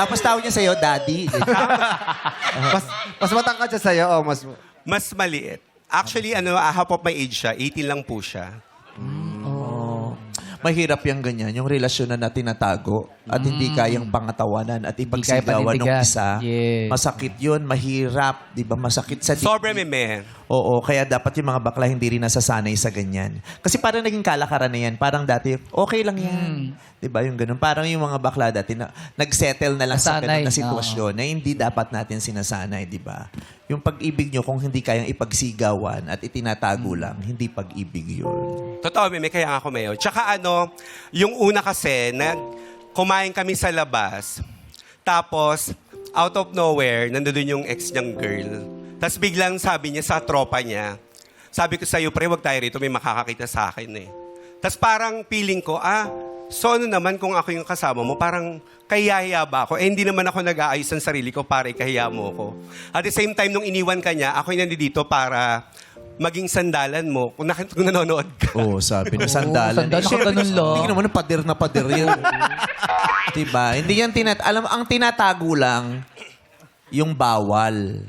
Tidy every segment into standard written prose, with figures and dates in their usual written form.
Tapos tawag niya sa'yo, daddy. Mas matangkad siya sa'yo o mas... Mas maliit. Actually, half of my age siya. 18 lang po siya. Mahirap yung ganyan, yung relasyon na tinatago at hindi kayang pangatawanan at ipagsigawan ng panindigan. isa. Yes. Masakit yun, mahirap, di ba? Masakit sa Sobrang meme. Oo, kaya dapat yung mga bakla hindi rin nasasanay sa ganyan. Kasi parang naging kalakaran na yan. Parang dati, okay lang yan. Di ba yung ganun? Parang yung mga bakla dati na nagsettle na lang sa Nasanay, ganun na sitwasyon na hindi dapat natin sinasanay, di ba? Yung pag-ibig nyo, kung hindi kayang ipagsigawan at itinatago lang, hindi pag-ibig yun. Totoo, meme, kaya nga ako mayo. Tsaka yung una kasi, kumain kami sa labas. Tapos, out of nowhere, nandoon yung ex niyang girl. Tapos biglang sabi niya sa tropa niya, sabi ko sa'yo, pre, wag tayo rito, may makakakita sa akin eh. Tapos parang feeling ko, so naman kung ako yung kasama mo, parang kahiya ba ako? Eh, hindi naman ako nag-aayos ng sarili ko para ikahiya mo ako. At the same time, nung iniwan ka niya, ako yung nandito para maging sandalan mo kung nanonood ka. Oo, sabi na sandalan. sandalan, Siyempre, ganun lang. Hindi naman pader na pader yun. Diba? Hindi yan alam, ang tinatago lang, yung bawal.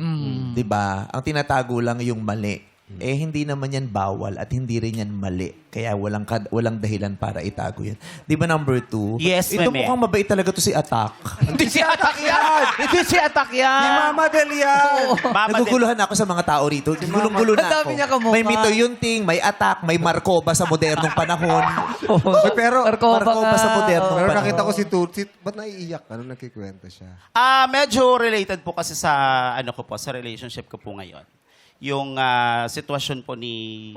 Diba? Ang tinatago lang yung mali. Eh, hindi naman yan bawal at hindi rin yan mali. Kaya walang dahilan para itago yan. Di ba number 2? Yes, Ito meme. mukhang mabait talaga to si Atak. Hindi si Atak yan! Hindi si Atak yan! Ni Mama Del yan! Naguguluhan ako sa mga tao rito. Gulong-gulo na Ang dami ako. niya kamukha. May Mito Yunting, may Atak, may Marcoba sa modernong panahon. Pero Marcoba sa modernong Pero panahon. nakita ko si Tutsi, ba't naiiyak? Ano nagkikwento siya? Medyo related po kasi sa sa relationship ko po ngayon. Yung sitwasyon po ni